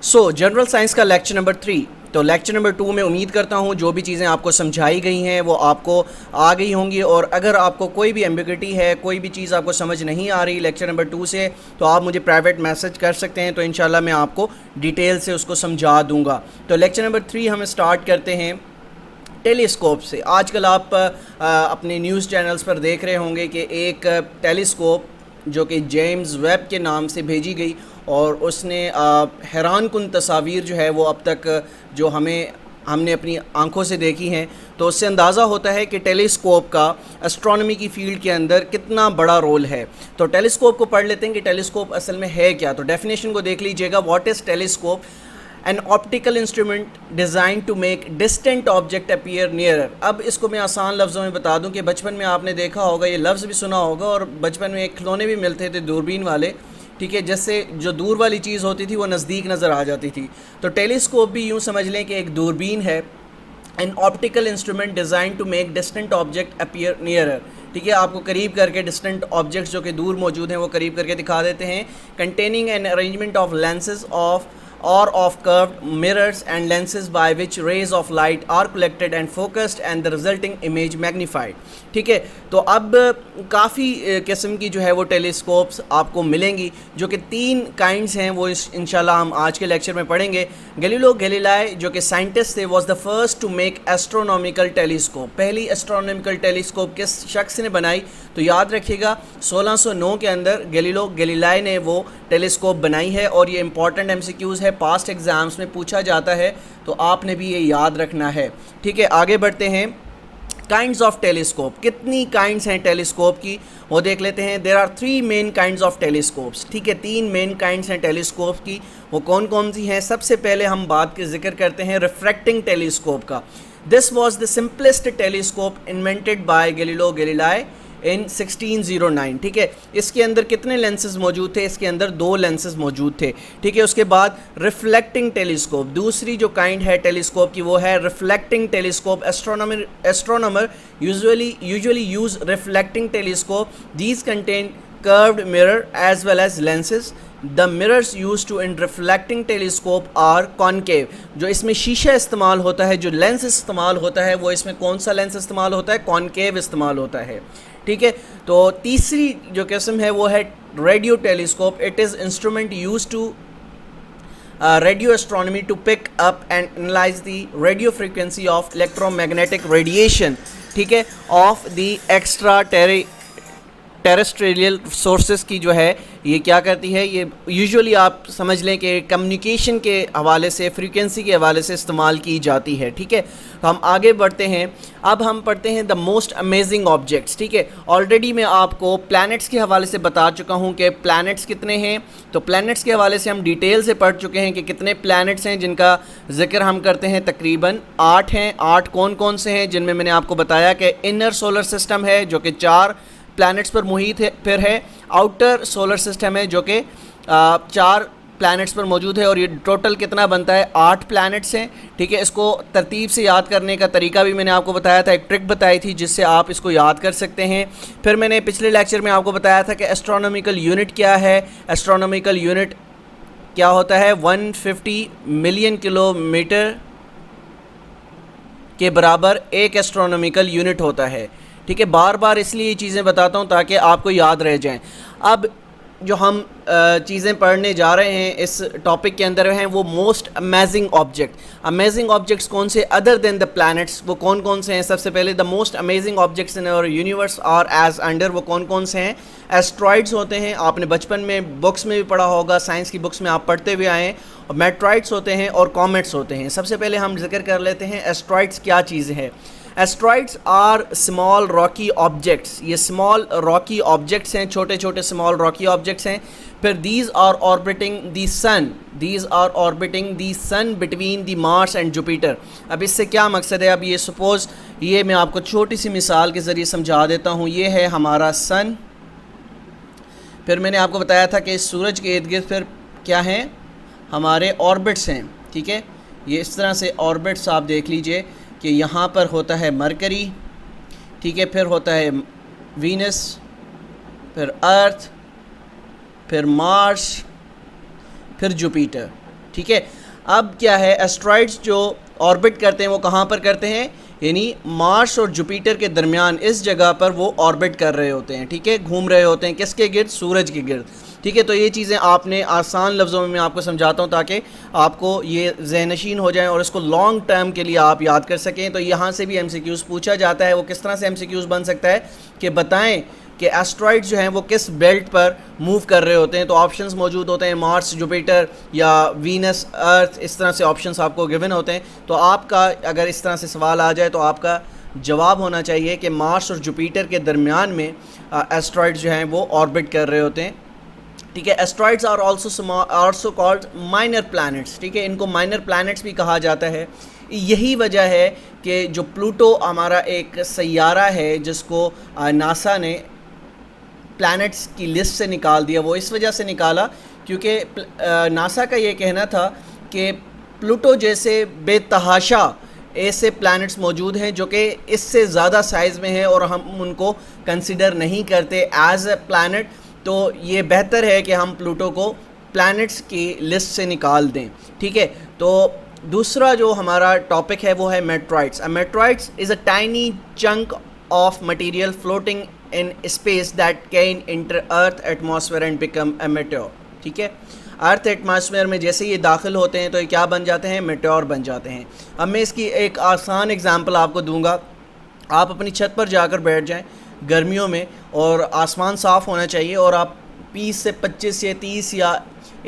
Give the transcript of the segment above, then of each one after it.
General science का lecture number 3। तो lecture number 2 में उम्मीद करता हूँ जो भी चीज़ें आपको समझाई गई हैं वो आपको आ गई होंगी, और अगर आपको कोई भी एम्बिग्विटी है, कोई भी चीज़ आपको समझ नहीं आ रही लेक्चर नंबर 2 से, तो आप मुझे प्राइवेट मैसेज कर सकते हैं, तो इंशाल्लाह मैं आपको डिटेल से उसको समझा दूँगा। तो लेक्चर नंबर 3 हम स्टार्ट करते हैं टेलीस्कोप से। आजकल आप अपने न्यूज़ चैनल्स पर देख रहे होंगे कि एक टेलीस्कोप जो कि जेम्स वेब के नाम से भेजी गई, और उसने हैरान कुन तस्वीर जो है वो अब तक जो हमने अपनी आंखों से देखी हैं, तो उससे अंदाज़ा होता है कि टेलीस्कोप का एस्ट्रोनॉमी की फ़ील्ड के अंदर कितना बड़ा रोल है। तो टेलीस्कोप को पढ़ लेते हैं कि टेलीस्कोप असल में है क्या। तो डेफिनेशन को देख लीजिएगा। What is telescope? An optical instrument design to make distant object appear nearer. अब इसको मैं आसान लफ्ज़ों में बता दूं कि बचपन में आपने देखा होगा, ये लफ्ज़ भी सुना होगा, और बचपन में एक खिलौने भी मिलते थे दूरबीन वाले, ठीक है, जिससे जो दूर वाली चीज़ होती थी वो नज़दीक नज़र आ जाती थी। तो टेलीस्कोप भी यूँ समझ लें कि एक दूरबीन है, an optical instrument design to make distant object appear nearer. ठीक है, आपको करीब करके डिस्टेंट ऑब्जेक्ट्स जो कि दूर मौजूद हैं वो करीब करके दिखा देते हैं। Containing an arrangement of lenses of or of curved mirrors and lenses by which rays of light are collected and focused and the resulting image magnified। ठीक है, तो अब काफ़ी किस्म की जो है वो टेलीस्कोप्स आपको मिलेंगी, जो कि 3 काइंड्स हैं, वो इंशाल्लाह हम आज के लेक्चर में पढ़ेंगे। गैलीलियो गैलीलाई जो कि साइंटिस्ट थे, was the first to make astronomical telescope. पहली एस्ट्रोनॉमिकल टेलीस्कोप किस शख्स ने बनाई? तो याद रखिएगा 1609 के अंदर गैलीलियो गैलीलाई ने वो टेलीस्कोप बनाई है, और ये इंपॉर्टेंट MCQs है, पास्ट एग्ज़ाम्स में पूछा जाता है, तो आपने भी ये याद रखना है। ठीक है, आगे बढ़ते हैं। काइंड्स ऑफ टेलीस्कोप, कितनी काइंड्स हैं टेलीस्कोप की वो देख लेते हैं। There are 3 main kinds of telescopes. ठीक है, 3 मेन काइंड्स हैं टेलीस्कोप की, वो कौन कौन सी हैं? सबसे पहले हम बात के जिक्र करते हैं रिफ्रैक्टिंग टेलीस्कोप का। This was the simplest telescope invented by Galileo Galilei in 1609। ठीक है, इसके अंदर कितने लेंसेज मौजूद थे? इसके अंदर 2 लेंसेज मौजूद थे। ठीक है, उसके बाद रिफ्लेक्टिंग टेलीस्कोप, दूसरी जो काइंड है टेलीस्कोप की वो है reflecting telescope. Astronomer usually use reflecting telescope. These contain curved mirror as well as lenses. The mirrors used to in reflecting telescope are concave। जो इसमें शीशा इस्तेमाल होता है, जो लेंस इस्तेमाल होता है, वो इसमें कौन सा लेंस इस्तेमाल होता है? कॉनकेव इस्तेमाल होता है। ठीक है, तो तीसरी जो किस्म है वो है radio telescope. It is instrument use to radio astronomy to pick up and analyze the radio frequency of electromagnetic radiation, ठीक है, of the extra terrestrial sources की जो है ये क्या करती है? ये यूजुअली आप समझ लें कि कम्युनिकेशन के हवाले से, फ्रीक्वेंसी के हवाले से इस्तेमाल की जाती है। ठीक है, तो हम आगे बढ़ते हैं। अब हम पढ़ते हैं द मोस्ट अमेजिंग ऑब्जेक्ट्स। ठीक है, ऑलरेडी मैं आपको प्लैनेट्स के हवाले से बता चुका हूँ कि प्लैनेट्स कितने हैं। तो प्लैनेट्स के हवाले से हम डिटेल से पढ़ चुके हैं कि कितने प्लैनेट्स हैं जिनका जिक्र हम करते हैं। तकरीबन 8 हैं। 8 कौन कौन से हैं? जिनमें मैंने आपको बताया कि इनर सोलर सिस्टम है जो कि 4 प्लैनेट्स पर मुहित है, फिर है आउटर सोलर सिस्टम है जो कि 4 प्लैनेट्स पर मौजूद है, और ये टोटल कितना बनता है? 8 प्लैनेट्स हैं। ठीक है, इसको तरतीब से याद करने का तरीका भी मैंने आपको बताया था, एक ट्रिक बताई थी जिससे आप इसको याद कर सकते हैं। फिर मैंने पिछले लेक्चर में आपको बताया था कि एस्ट्रोनॉमिकल यूनिट क्या है। एस्ट्रोनॉमिकल यूनिट क्या होता है? 150 मिलियन किलोमीटर के बराबर एक एस्ट्रोनॉमिकल यूनिट होता है। ठीक है, बार बार इसलिए ये चीज़ें बताता हूँ ताकि आपको याद रह जाएं। अब जो हम चीज़ें पढ़ने जा रहे हैं इस टॉपिक के अंदर हैं वो most amazing object. Amazing objects कौन से अदर देन द प्लैनेट्स, वो कौन कौन से हैं? सबसे पहले the most amazing objects in our universe are as under, वो कौन कौन से हैं? एस्ट्रॉइड्स होते हैं, आपने बचपन में बुक्स में भी पढ़ा होगा, साइंस की बुक्स में आप पढ़ते हुए आए हैं। और मेट्रॉइड्स होते हैं और कॉमेट्स होते हैं। सबसे पहले हम जिक्र कर लेते हैं एस्ट्रॉइड्स क्या चीज़ है। Asteroids are small rocky objects. ये स्मॉल रॉकी ऑब्जेक्ट्स हैं, छोटे छोटे स्मॉल रॉकी ऑब्जेक्ट्स हैं। फिर these are orbiting the sun, these are orbiting the sun between the Mars and Jupiter. अब इससे क्या मकसद है? अब ये सपोज़ ये मैं आपको छोटी सी मिसाल के ज़रिए समझा देता हूँ। ये है हमारा सन, फिर मैंने आपको बताया था कि इस सूरज के इर्द गिर्द फिर क्या हैं? हमारे ऑर्बिट्स हैं। ठीक है, ये इस तरह से ऑर्बिट्स आप देख लीजिए कि यहाँ पर होता है मरकरी, ठीक है, फिर होता है वीनस, फिर अर्थ, फिर मार्स, फिर जुपिटर। ठीक है। अब क्या है, एस्ट्रॉइड्स जो ऑर्बिट करते हैं वो कहाँ पर करते हैं, यानी मार्स और जुपिटर के दरमियान इस जगह पर वो ऑर्बिट कर रहे होते हैं, ठीक है, घूम रहे होते हैं किसके गिर्द, सूरज के गिर्द, ठीक है। तो ये चीज़ें आपने आसान लफ्ज़ों में मैं आपको समझाता हूँ ताकि आपको ये ज़हनशीन हो जाए और इसको लॉन्ग टर्म के लिए आप याद कर सकें। तो यहाँ से भी MCQs पूछा जाता है। वो किस तरह से MCQs बन सकता है कि बताएं कि एस्ट्रॉइड्स जो हैं वो किस बेल्ट पर मूव कर रहे होते हैं। तो ऑप्शंस मौजूद होते हैं, मार्स, जुपिटर या वीनस, अर्थ, इस तरह से ऑप्शंस आपको गिवन होते हैं। तो आपका अगर इस तरह से सवाल आ जाए तो आपका जवाब होना चाहिए कि मार्स और जुपिटर के दरमियान में एस्ट्रॉइड्स जो हैं वो ऑर्बिट कर रहे होते हैं, ठीक है। Asteroids are also called minor planets, ठीक है, इनको माइनर प्लैनेट्स भी कहा जाता है। यही वजह है कि जो प्लूटो हमारा एक सैयारा है जिसको नासा ने प्लैनेट्स की लिस्ट से निकाल दिया, वो इस वजह से निकाला क्योंकि नासा का ये कहना था कि प्लूटो जैसे बेतहाशा ऐसे प्लैनेट्स मौजूद हैं जो कि इससे ज़्यादा साइज़ में हैं और हम उनको कंसिडर नहीं करते एज ए प्लैनेट। तो ये बेहतर है कि हम प्लूटो को प्लैनेट्स की लिस्ट से निकाल दें, ठीक है। तो दूसरा जो हमारा टॉपिक है वो है meteoroids. Meteoroids is a tiny chunk of material floating in space that can inter earth atmosphere and become a Meteor, ठीक है। अर्थ एटमॉस्फेयर में जैसे ये दाखिल होते हैं तो ये क्या बन जाते हैं, मेटेओर बन जाते हैं। अब मैं इसकी एक आसान एग्जांपल आपको दूंगा। आप अपनी छत पर जाकर बैठ जाएं गर्मियों में और आसमान साफ़ होना चाहिए और आप 20 से 25 या 30 या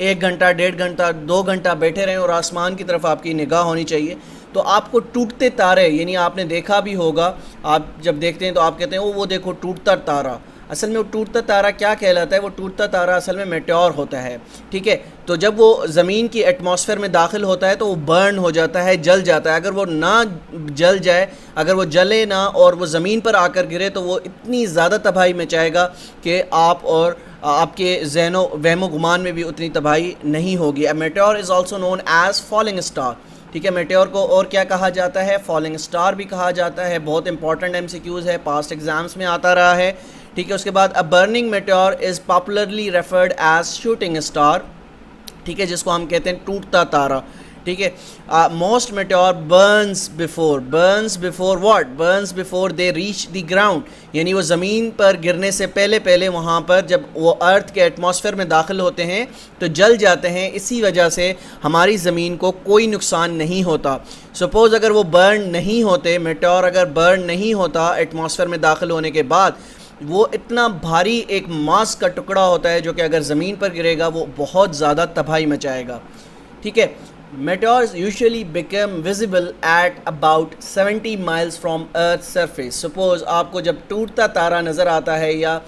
1 घंटा, 1.5 घंटा, 2 घंटा बैठे रहें और आसमान की तरफ आपकी निगाह होनी चाहिए। तो आपको टूटते तारे, यानी आपने देखा भी होगा, आप जब देखते हैं तो आप कहते हैं वो देखो टूटता तारा। असल में वो टूटता तारा क्या कहलाता है, वो टूटता तारा असल में मेटेओर होता है, ठीक है। तो जब वो ज़मीन की एटमॉस्फेयर में दाखिल होता है तो वो बर्न हो जाता है, जल जाता है। अगर वो ना जल जाए, अगर वो जले ना और वो ज़मीन पर आकर गिरे तो वो इतनी ज़्यादा तबाही मचाएगा कि आप और आपके ज़हनो वहमो गुमान में भी उतनी तबाही नहीं होगी। A meteor is also known as falling star, ठीक है। मेटेओर को और क्या कहा जाता है, फॉलिंग स्टार भी कहा जाता है। बहुत इंपॉर्टेंट MCQs है, पास्ट एग्जाम्स में आता रहा है, ठीक है। उसके बाद a burning meteor is popularly referred as shooting star, ठीक है, जिसको हम कहते हैं टूटता तारा, ठीक है। Most Meteor Burns before what, Burns before they reach the ground, यानी वो ज़मीन पर गिरने से पहले वहाँ पर जब वो अर्थ के एटमॉस्फेयर में दाखिल होते हैं तो जल जाते हैं। इसी वजह से हमारी ज़मीन को कोई नुकसान नहीं होता। सपोज़ अगर वो बर्न नहीं होते, मेटेओर अगर बर्न नहीं होता एटमॉस्फेयर में दाखिल होने के बाद, वो इतना भारी एक मास का टुकड़ा होता है जो कि अगर ज़मीन पर गिरेगा वो बहुत ज़्यादा तबाही मचाएगा, ठीक है। Meteors usually become visible at about 70 miles from Earth's surface. Suppose आपको जब टूटता तारा नज़र आता है या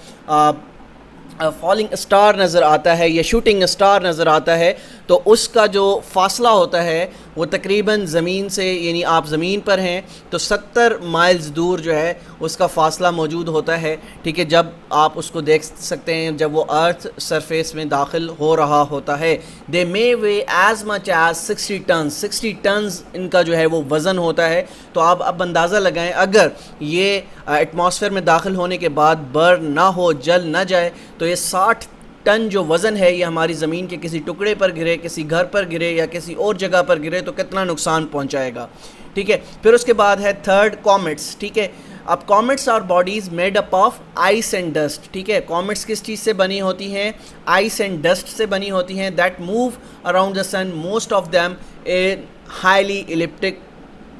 फॉलिंग स्टार नज़र आता है या शूटिंग स्टार नज़र आता है तो उसका जो फासला होता है वो तकरीबन ज़मीन से, यानी आप ज़मीन पर हैं तो 70 माइल्स दूर जो है उसका फ़ासला मौजूद होता है, ठीक है। जब आप उसको देख सकते हैं जब वो अर्थ सरफेस में दाखिल हो रहा होता है। दे मे वे एज़ मच एज 60 टन्स इनका जो है वो वज़न होता है। तो आप अब अंदाज़ा लगाएं अगर ये एटमॉस्फेयर में दाखिल होने के बाद बर्न ना हो, जल ना जाए, तो ये 60 टन जो वज़न है ये हमारी ज़मीन के किसी टुकड़े पर गिरे, किसी घर पर गिरे या किसी और जगह पर गिरे तो कितना नुकसान पहुंचाएगा, ठीक है। फिर उसके बाद है थर्ड, कॉमेट्स, ठीक है। अब comets are bodies made up of ice and dust, ठीक है। कॉमेट्स किस चीज़ से बनी होती हैं, आइस एंड डस्ट से बनी होती हैं। That move around the sun, most of them in highly elliptic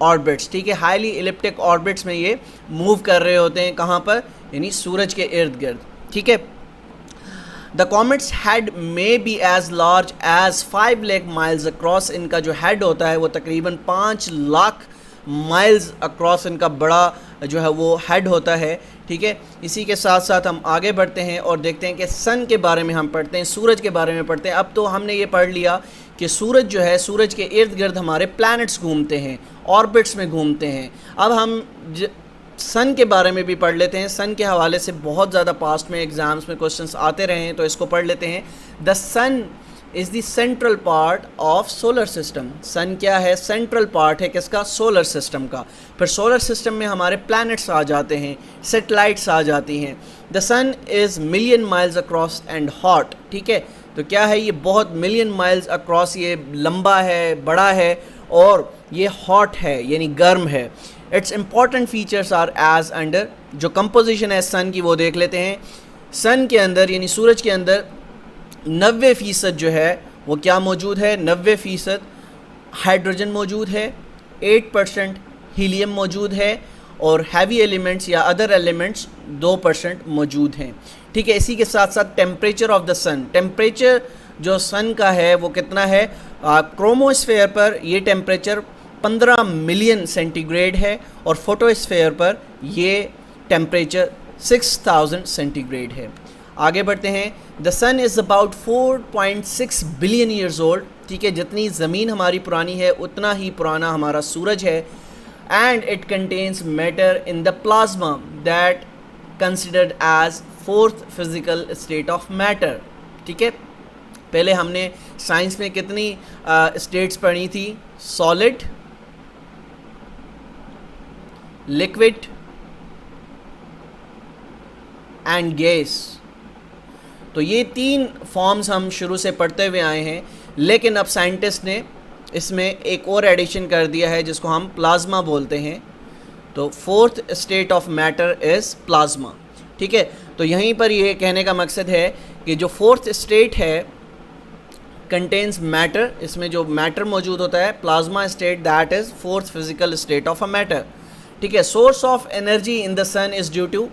orbits, ठीक है। हाईली इलिप्टिक ऑर्बिट्स में ये मूव कर रहे होते हैं, कहाँ पर, यानी सूरज के इर्द गिर्द, ठीक है। The comets head may be as large as 5 lakh miles across, इनका जो हेड होता है वो तकरीबन 5 लाख माइल्स अक्रॉस इनका बड़ा जो है वो हेड होता है, ठीक है। इसी के साथ साथ हम आगे बढ़ते हैं और देखते हैं कि सन के बारे में हम पढ़ते हैं, सूरज के बारे में पढ़ते हैं। अब तो हमने ये पढ़ लिया कि सूरज जो है, सूरज के इर्द गिर्द हमारे प्लैनेट्स घूमते हैं, ऑर्बिट्स में घूमते हैं। अब हम सन के बारे में भी पढ़ लेते हैं। सन के हवाले से बहुत ज़्यादा पास्ट में एग्ज़ाम्स में क्वेश्चंस आते रहे हैं तो इसको पढ़ लेते हैं। The sun is the central part of solar system. Sun क्या है, सेंट्रल पार्ट है किसका, सोलर सिस्टम का। फिर सोलर सिस्टम में हमारे प्लैनेट्स आ जाते हैं, सैटेलाइट्स आ जाती हैं। The sun is million miles across and hot, ठीक है। तो क्या है, ये बहुत मिलियन माइल्स अक्रॉस ये लंबा है, बड़ा है और ये हॉट है यानी गर्म है। Its important features are as under, जो कंपोजिशन है सन की वो देख लेते हैं। सन के अंदर यानी सूरज के अंदर 90% जो है वो क्या मौजूद है, 90% हाइड्रोजन मौजूद है, 8% हीलियम मौजूद है और हैवी एलिमेंट्स या अदर एलिमेंट्स 2% मौजूद हैं। ठीक है, इसी के साथ साथ temperature of the sun, temperature जो सन का है वो कितना है, क्रोमोस्फेयर पर ये टेम्परेचर 15 मिलियन सेंटीग्रेड है और फोटोस्फेयर पर ये टेम्परेचर 6000 सेंटीग्रेड है। आगे बढ़ते हैं। The sun is about 4.6 billion years old. ठीक है, जितनी ज़मीन हमारी पुरानी है उतना ही पुराना हमारा सूरज है। And it contains matter in the plasma that considered as fourth physical state of matter. ठीक है, पहले हमने साइंस में कितनी स्टेट्स पढ़ी थी, सॉलिड, लिक्विड एंड गैस। तो ये 3 फॉर्म्स हम शुरू से पढ़ते हुए आए हैं, लेकिन अब साइंटिस्ट ने इसमें एक और एडिशन कर दिया है जिसको हम प्लाज्मा बोलते हैं। तो fourth state of matter is plasma. ठीक है, तो यहीं पर ये कहने का मकसद है कि जो फोर्थ स्टेट है कंटेन्स मैटर, इसमें जो मैटर मौजूद होता है, plasma state that is fourth physical state of a matter. ठीक है, source of energy in the sun is due to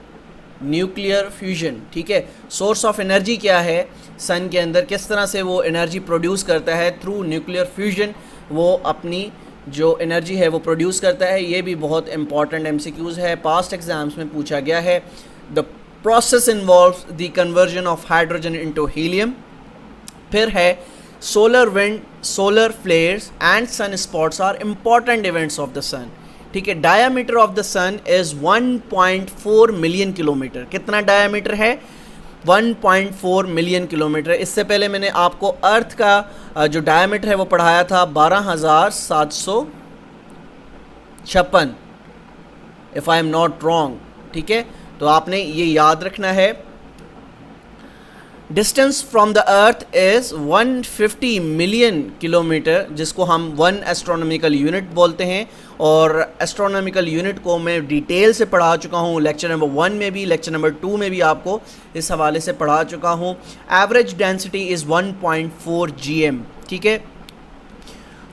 nuclear fusion. ठीक है, सोर्स ऑफ एनर्जी क्या है सन के अंदर, किस तरह से वो एनर्जी प्रोड्यूस करता है, थ्रू न्यूक्लियर फ्यूजन वो अपनी जो एनर्जी है वो प्रोड्यूस करता है। ये भी बहुत इंपॉर्टेंट एमसीक्यूज़ है, पास्ट एग्जाम्स में पूछा गया है। The process involves the conversion of hydrogen into helium. फिर है solar wind, solar flares and sun spots are important events of the sun. ठीक है, diameter of the sun is 1.4 million kilometre. कितना diameter है, 1.4 मिलियन किलोमीटर। इससे पहले मैंने आपको अर्थ का जो डायामीटर है वो पढ़ाया था 12,756, if I am not wrong. ठीक है, तो आपने ये याद रखना है। Distance from the earth is 150 million kilometre, जिसको हम 1 एस्ट्रोनॉमिकल यूनिट बोलते हैं। और एस्ट्रोनॉमिकल यूनिट को मैं डिटेल से पढ़ा चुका हूँ, लेक्चर नंबर 1 में भी, लेक्चर नंबर 2 में भी आपको इस हवाले से पढ़ा चुका हूँ। Average density is 1.4 GM। ठीक है,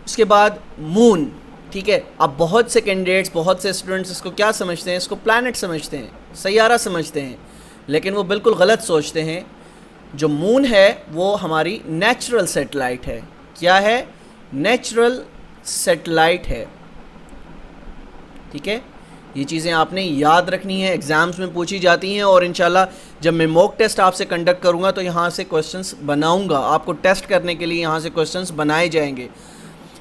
उसके बाद मून। ठीक है, अब बहुत से कैंडिडेट्स, बहुत से स्टूडेंट्स इसको क्या समझते हैं, इसको प्लैनेट समझते हैं, सैयारा समझते हैं, लेकिन वो बिल्कुल गलत सोचते हैं। जो मून है वो हमारी नेचुरल सैटेलाइट है। क्या है, नेचुरल सैटेलाइट है। ठीक है, ये चीज़ें आपने याद रखनी है, एग्ज़ाम्स में पूछी जाती हैं और इंशाल्लाह जब मैं मॉक टेस्ट आपसे कंडक्ट करूँगा तो यहाँ से क्वेश्चंस बनाऊँगा, आपको टेस्ट करने के लिए यहाँ से क्वेश्चंस बनाए जाएंगे।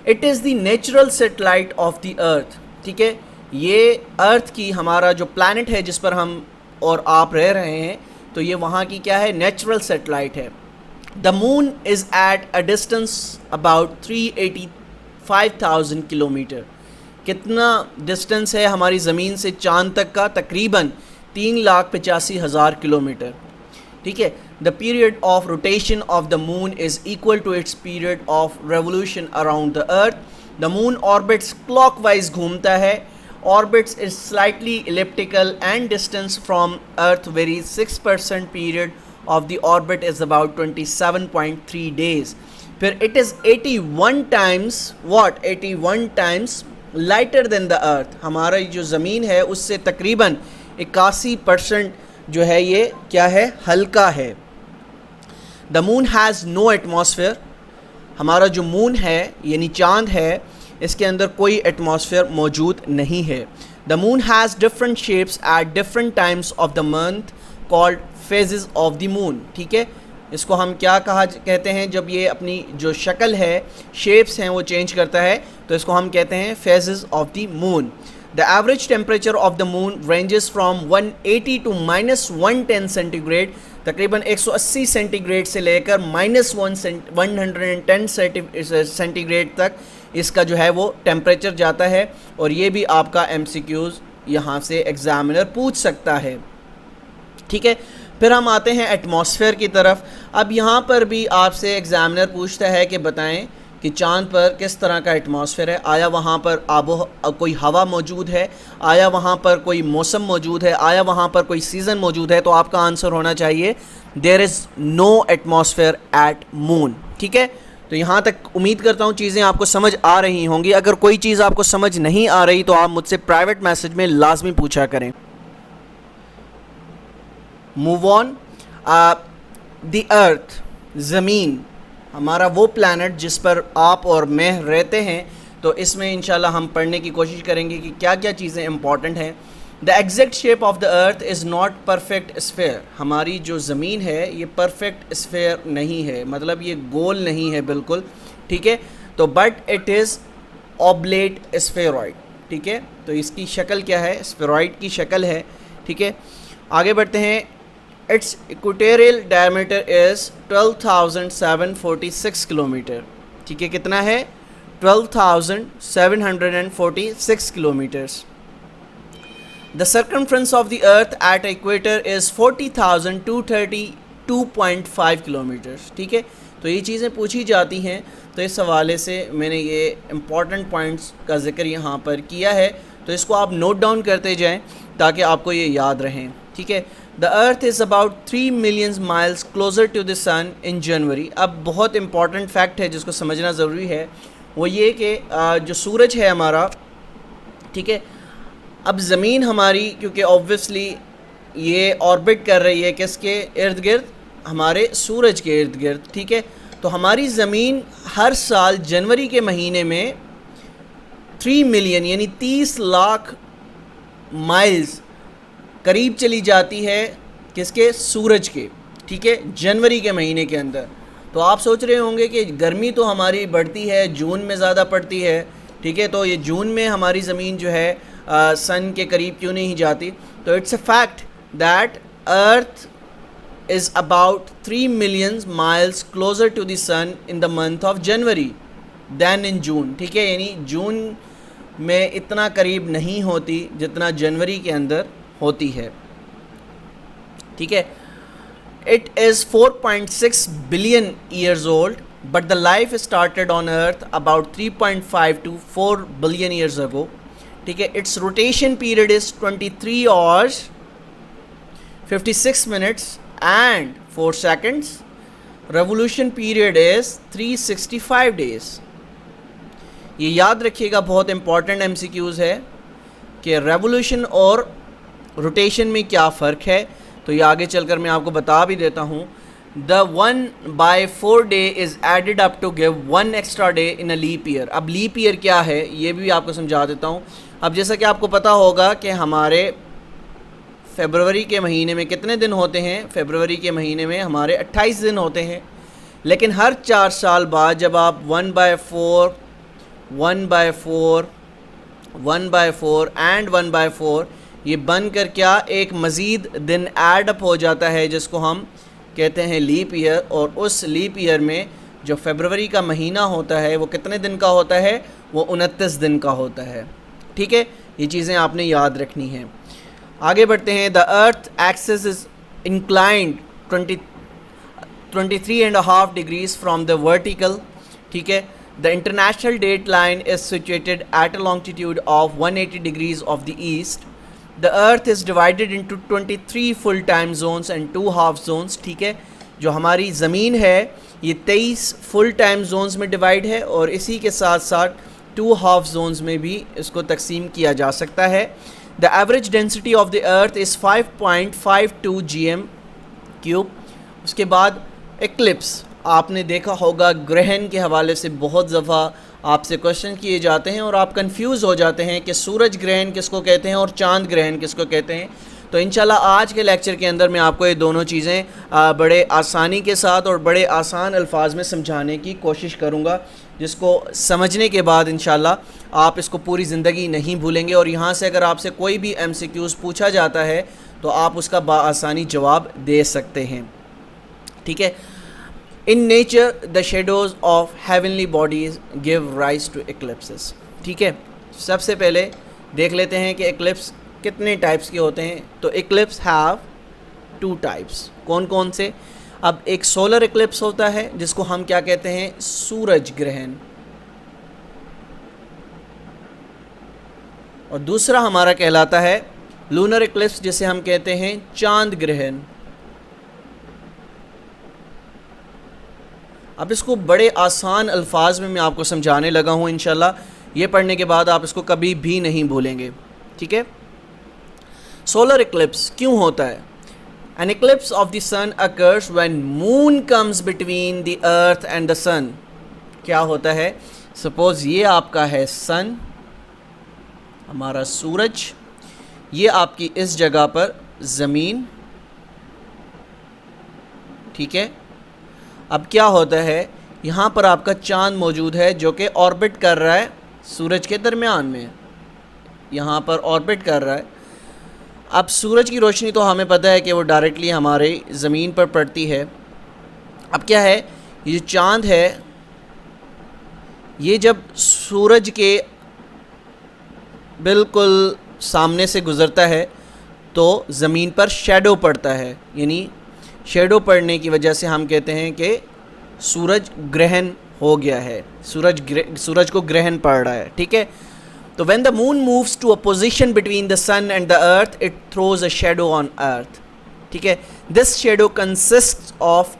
It is the natural satellite of the अर्थ। ठीक है, ये अर्थ की, हमारा जो प्लैनेट है जिस पर हम और आप रह रहे हैं, तो ये वहाँ की क्या है, नेचुरल सैटेलाइट है। The moon is at a distance about 385,000 kilometre. कितना डिस्टेंस है हमारी ज़मीन से चाँद तक का, तकरीबन 3,85,000 किलोमीटर। ठीक है, the period of rotation of the moon is equal to its period of revolution around the earth. The moon orbits clockwise घूमता है। Orbits is slightly elliptical and distance from Earth varies. 6% period of the orbit is about 27.3 days. फिर it is 81 times what? 81 times lighter than the Earth. हमारा जो ज़मीन है उससे तकरीबन 81% जो है ये क्या है, हल्का है। The moon has no atmosphere. हमारा जो मून है यानी चाँद है, इसके अंदर कोई एटमॉस्फेयर मौजूद नहीं है। The moon has different shapes at different times of the month called phases of the moon. ठीक है, इसको हम क्या कहते हैं, जब ये अपनी जो शक्ल है, शेप्स हैं, वो चेंज करता है, तो इसको हम कहते हैं phases of the moon. The average temperature of the moon ranges from 180 to -110 centigrade. तकरीबन 180 सेंटीग्रेड से लेकर -110 सेंटीग्रेड तक इसका जो है वो टेम्परेचर जाता है। और ये भी आपका MCQs यहाँ से एग्ज़ामिनर पूछ सकता है। ठीक है, फिर हम आते हैं एटमॉस्फेयर की तरफ। अब यहाँ पर भी आपसे एग्ज़ामिनर पूछता है कि बताएं कि चाँद पर किस तरह का एटमॉस्फेयर है, आया वहाँ पर कोई हवा मौजूद है, आया वहाँ पर कोई मौसम मौजूद है, आया वहाँ पर कोई सीज़न मौजूद है। तो आपका आंसर होना चाहिए there is no atmosphere at moon. ठीक है, तो यहाँ तक उम्मीद करता हूँ चीज़ें आपको समझ आ रही होंगी। अगर कोई चीज़ आपको समझ नहीं आ रही तो आप मुझसे प्राइवेट मैसेज में लाजमी पूछा करें। Move on. द अर्थ, ज़मीन, हमारा वो प्लैनेट जिस पर आप और मैं रहते हैं, तो इसमें इंशाल्लाह हम पढ़ने की कोशिश करेंगे कि क्या क्या चीज़ें इंपॉर्टेंट हैं। The exact shape of the earth is not perfect sphere. हमारी जो ज़मीन है ये परफेक्ट स्फेयर नहीं है, मतलब ये गोल नहीं है बिल्कुल। ठीक है, तो but it is oblate spheroid. ठीक है, तो इसकी शक्ल क्या है, स्फेरॉइड की शक्ल है। ठीक है, आगे बढ़ते हैं। It's equatorial diameter is 12,746 kilometre. ठीक है, कितना है, 12,746 kilometres. The circumference of the earth at equator is 40,232.5 kilometres. ठीक है, तो ये चीज़ें पूछी जाती हैं, तो इस हवाले से मैंने ये इम्पॉर्टेंट पॉइंट्स का जिक्र यहाँ पर किया है, तो इसको आप नोट डाउन करते जाएं ताकि आपको ये याद रहें। ठीक है, the earth is about 3 million miles closer to the sun in January. अब बहुत इंपॉर्टेंट फैक्ट है जिसको समझना ज़रूरी है, वो ये कि जो सूरज है हमारा, ठीक है, अब ज़मीन हमारी क्योंकि ऑब्वियसली ये ऑर्बिट कर रही है किसके इर्द गिर्द, हमारे सूरज के इर्द गिर्द। ठीक है, तो हमारी ज़मीन हर साल जनवरी के महीने में 3 मिलियन यानी 30 लाख माइल्स करीब चली जाती है किसके, सूरज के। ठीक है, जनवरी के महीने के अंदर। तो आप सोच रहे होंगे कि गर्मी तो हमारी बढ़ती है, जून में ज़्यादा पड़ती है। ठीक है, तो ये जून में हमारी ज़मीन जो है सन के करीब क्यों नहीं जाती। तो it's a fact that earth is about 3 million miles closer to the sun in the month of January than in June. ठीक है, यानी जून में इतना करीब नहीं होती जितना जनवरी के अंदर होती है। ठीक है, it is 4.6 billion years old but the life started on earth about 3.5 to 4 billion years ago. ठीक है, it's rotation period is 23 hours 56 minutes and 4 seconds। Revolution period is 365 days। ये याद रखिएगा, बहुत इंपॉर्टेंट MCQs है कि रेवोल्यूशन और rotation में क्या फ़र्क है। तो ये आगे चलकर मैं आपको बता भी देता हूँ। The 1/4 day is added up to give 1 extra day in a leap year. अब लीप ईयर क्या है ये भी आपको समझा देता हूँ। अब जैसा कि आपको पता होगा कि हमारे फरवरी के महीने में कितने दिन होते हैं, फरवरी के महीने में हमारे 28 दिन होते हैं। लेकिन हर 4 साल बाद जब आप 1/4 एंड 1/4 ये बनकर क्या एक मज़ीद दिन ऐड अप हो जाता है जिसको हम कहते हैं लीप ईयर। और उस लीप ईयर में जो फरवरी का महीना होता है वो कितने दिन का होता है, वो 29 दिन का होता है। ठीक है, ये चीज़ें आपने याद रखनी हैं। आगे बढ़ते हैं। The earth axis is inclined 23.5 degrees from the vertical. ठीक है, the international date line is situated at a longitude of 180 degrees of the east. The earth is divided into 23 full time zones and 2 half zones। ठीक है, जो हमारी ज़मीन है ये 23 full time zones में डिवाइड है और इसी के साथ साथ 2 हाफ जोन्स में भी इसको तकसीम किया जा सकता है। The average density of the earth is 5.52 gm3। उसके बाद एक्लिप्स, आपने देखा होगा ग्रहण के हवाले से बहुत दफ़ा आपसे क्वेश्चन किए जाते हैं और आप कंफ्यूज हो जाते हैं कि सूरज ग्रहण किसको कहते हैं और चांद ग्रहण किसको कहते हैं। तो इंशाल्लाह आज के लेक्चर के अंदर मैं आपको ये दोनों चीज़ें बड़े आसानी के साथ और बड़े आसान अल्फाज में समझाने की कोशिश करूँगा, जिसको समझने के बाद इंशाल्लाह आप इसको पूरी ज़िंदगी नहीं भूलेंगे। और यहाँ से अगर आपसे कोई भी MCQs पूछा जाता है तो आप उसका बाआसानी जवाब दे सकते हैं। ठीक है, in nature the shadows of heavenly bodies give rise to eclipses. ठीक है, सबसे पहले देख लेते हैं कि एक्लिप्स कितने टाइप्स के होते हैं। तो एक्लिप्स हैव टू टाइप्स। कौन कौन से? अब एक सोलर इक्लिप्स होता है जिसको हम क्या कहते हैं? सूरज ग्रहण। और दूसरा हमारा कहलाता है लूनर इक्लिप्स, जिसे हम कहते हैं चांद ग्रहण। अब इसको बड़े आसान अल्फाज में मैं आपको समझाने लगा हूँ, इंशाल्लाह ये पढ़ने के बाद आप इसको कभी भी नहीं भूलेंगे, ठीक है। सोलर इक्लिप्स क्यों होता है? An eclipse of the sun occurs when moon comes between the earth and the sun। क्या होता है? सपोज ये आपका है सन, हमारा सूरज, ये आपकी इस जगह पर ज़मीन, ठीक है। अब क्या होता है, यहाँ पर आपका चांद मौजूद है जो कि ऑर्बिट कर रहा है सूरज के दरमियान में, यहाँ पर ऑर्बिट कर रहा है। अब सूरज की रोशनी तो हमें पता है कि वो डायरेक्टली हमारे ज़मीन पर पड़ती है। अब क्या है, ये जो चांद है ये जब सूरज के बिल्कुल सामने से गुज़रता है तो ज़मीन पर शैडो पड़ता है, यानी शैडो पड़ने की वजह से हम कहते हैं कि सूरज ग्रहण हो गया है, सूरज को ग्रहण पड़ रहा है, ठीक है। तो when the moon moves to a position between the sun and the earth, it throws a shadow on earth, ठीक है। This shadow consists of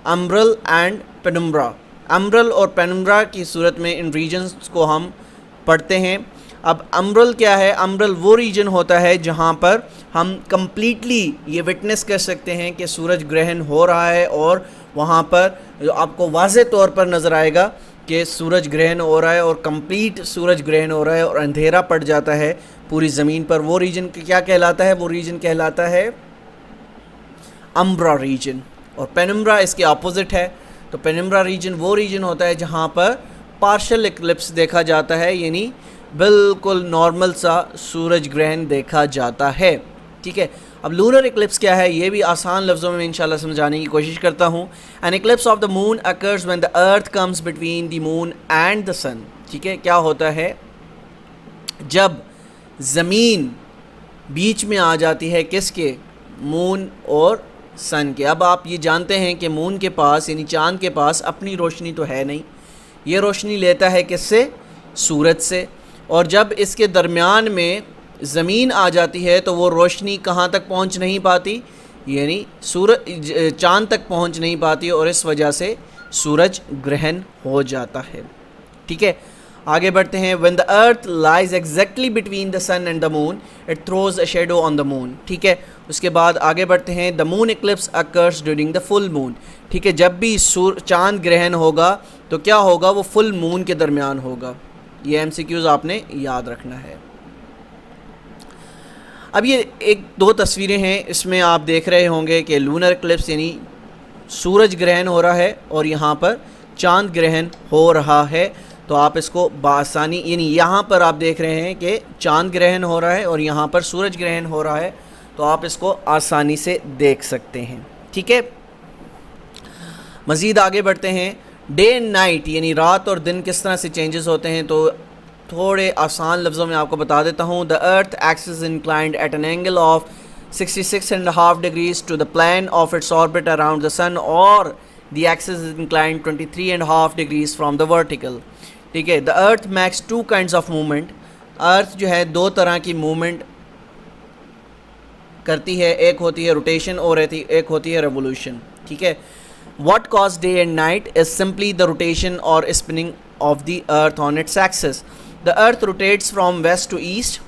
umbral and penumbra। umbral और penumbra की सूरत में इन regions को हम पढ़ते हैं। अब umbral क्या है? umbral वो region होता है जहाँ पर हम completely ये witness कर सकते हैं कि सूरज ग्रहण हो रहा है, और वहाँ पर आपको वाज़े तौर पर नज़र आएगा कि सूरज ग्रहण हो रहा है और कंप्लीट सूरज ग्रहण हो रहा है और अंधेरा पड़ जाता है पूरी ज़मीन पर। वो रीजन क्या कहलाता है? वो रीजन कहलाता है अम्ब्रा रीजन, और पेनुम्ब्रा इसके अपोजिट है। तो पेनुम्ब्रा रीजन वो रीजन होता है जहाँ पर पार्शल इक्लिप्स देखा जाता है, यानी बिल्कुल नॉर्मल सा सूरज ग्रहण देखा जाता है, ठीक है। अब लूनर इक्लिप्स क्या है, ये भी आसान लफ्ज़ों में इंशाल्लाह समझाने की कोशिश करता हूँ। An eclipse of the moon occurs when the earth comes between the moon and the sun, ठीक है। क्या होता है, जब ज़मीन बीच में आ जाती है किसके? मून और सन के। अब आप ये जानते हैं कि मून के पास यानी चाँद के पास अपनी रोशनी तो है नहीं, ये रोशनी लेता है किससे? सूरज से। और जब इसके दरमियान में ज़मीन आ जाती है तो वो रोशनी कहाँ तक पहुँच नहीं पाती, यानी चाँद तक पहुँच नहीं पाती, और इस वजह से सूरज ग्रहण हो जाता है, ठीक है। आगे बढ़ते हैं। When the earth lies exactly between the sun and the moon, it throws a shadow on the moon, ठीक है। उसके बाद आगे बढ़ते हैं। The moon eclipse occurs during the full moon, ठीक है। जब भी चाँद ग्रहण होगा तो क्या होगा? वो फुल मून के दरमियान होगा। ये MCQs आपने याद रखना है। अब ये एक दो तस्वीरें हैं, इसमें आप देख रहे होंगे कि लूनर इक्लिप्स यानी सूरज ग्रहण हो रहा है और यहाँ पर चांद ग्रहण हो रहा है। तो आप इसको बासानी, यानी यहाँ पर आप देख रहे हैं कि चांद ग्रहण हो रहा है और यहाँ पर सूरज ग्रहण हो रहा है, तो आप इसको आसानी से देख सकते हैं, ठीक है। मज़ीद आगे बढ़ते हैं। डे एंड नाइट यानी रात और दिन किस तरह से चेंजेस होते हैं, तो थोड़े आसान लफ्ज़ों में आपको बता देता हूँ। The earth axis inclined at an angle of 66.5 degrees to the plane of its orbit around the sun, और the axis is inclined 23.5 degrees from the vertical, ठीक है। The earth makes two kinds of movement. Earth जो है दो तरह की movement करती है, एक होती है रोटेशन और एक होती है रेवोल्यूशन, ठीक है। What causes day and night is simply the rotation or spinning of the earth on its axis. The earth rotates from west to east.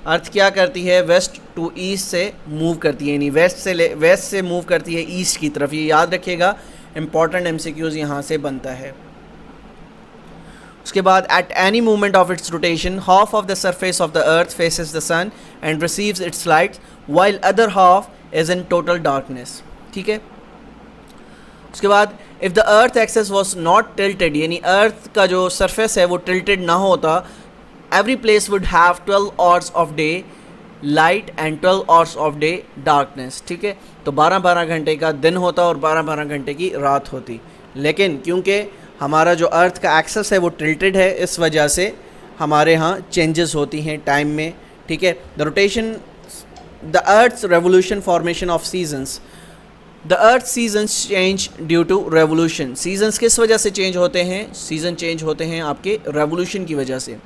अर्थ क्या करती है? वेस्ट टू ईस्ट से मूव करती है, यानी वेस्ट से मूव करती है ईस्ट की तरफ। ये याद रखिएगा, इंपॉर्टेंट MCQs यहाँ से बनता है। उसके बाद at any movement of its rotation, half of the surface of the earth faces the sun and receives its light while other half is in total darkness, ठीक है। उसके बाद if the earth axis was not tilted, यानी earth का जो surface है वो tilted ना होता, every place would have 12 hours of day light and 12 hours of day darkness, ठीक है। तो 12-12 घंटे का दिन होता और 12-12 घंटे की रात होती। लेकिन क्योंकि हमारा जो अर्थ का एक्सेस है वो टिल्टेड है, इस वजह से हमारे यहाँ चेंजेस होती हैं टाइम में, ठीक है। The rotation the earth's revolution formation of seasons. The earth seasons change due to revolution. Seasons किस वजह से चेंज होते हैं? सीजन चेंज होते हैं आपके रेवोल्यूशन की वजह से।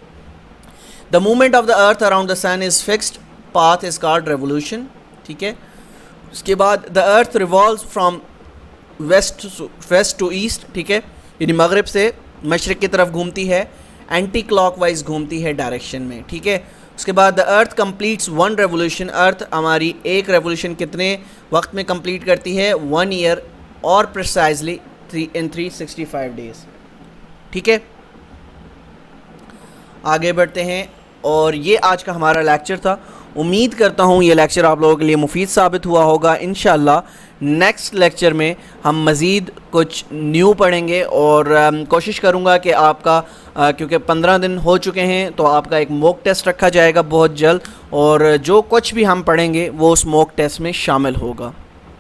The movement of the earth around the sun is fixed path is called revolution. ठीक है, उसके बाद the earth revolve from west to east. ठीक है, यानी मगरिब से मशरिक़ की तरफ घूमती है, एंटी क्लॉकवाइज घूमती है डायरेक्शन में। ठीक है, उसके बाद the earth completes one revolution. Earth हमारी एक रेवोल्यूशन कितने वक्त में कंप्लीट करती है? 1 ईयर और प्रिसाइजली इन 365 डेज़। ठीक है, आगे बढ़ते हैं और ये आज का हमारा लेक्चर था। उम्मीद करता हूँ ये लेक्चर आप लोगों के लिए मुफीद साबित हुआ होगा। इंशाल्लाह नेक्स्ट लेक्चर में हम मज़ीद कुछ न्यू पढ़ेंगे और कोशिश करूँगा कि आपका क्योंकि 15 दिन हो चुके हैं तो आपका एक मॉक टेस्ट रखा जाएगा बहुत जल्द, और जो कुछ भी हम पढ़ेंगे वो उस मॉक टेस्ट में शामिल होगा।